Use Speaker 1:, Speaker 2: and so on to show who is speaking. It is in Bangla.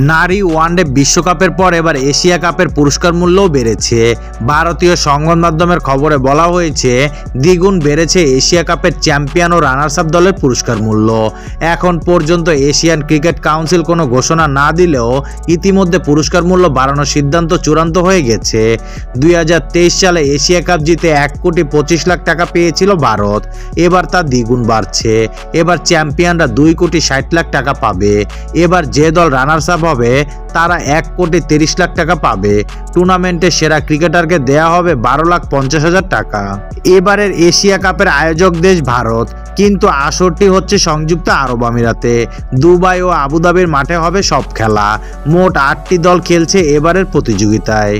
Speaker 1: নারী ওয়ানডে বিশ্বকাপের পর এবার এশিয়া কাপের পুরস্কার মূল্যও বেড়েছে। ভারতীয় সংবাদ মাধ্যমের খবরে বলা হয়েছে, দ্বিগুণ বেড়েছে এশিয়া কাপের চ্যাম্পিয়ন ও রানার্স আপ দলের পুরস্কার মূল্য। এখন পর্যন্ত এশিয়ান ক্রিকেট কাউন্সিল কোনো ঘোষণা না দিলেও ইতিমধ্যে পুরস্কার মূল্য বাড়ানোর সিদ্ধান্ত চূড়ান্ত হয়ে গেছে। 2023 সালে এশিয়া কাপ জিতে 1,25,00,000 টাকা পেয়েছিল ভারত, এবার তা দ্বিগুণ বাড়ছে। এবার চ্যাম্পিয়নরা 2,60,00,000 টাকা পাবে। এবার যে দল রানার্স আপ হবে তারা 1,30,00,000 টাকা পাবে। টুর্নামেন্টের সেরা ক্রিকেটারকে দেয়া হবে 12,50,000 টাকা। এবারের এশিয়া কাপের আয়োজক দেশ ভারত, কিন্তু আসরটি হচ্ছে সংযুক্ত আরব আমিরাতে। দুবাই ও আবুধাবির মাঠে হবে সব খেলা। মোট 8টি দল খেলছে এবারের প্রতিযোগিতায়।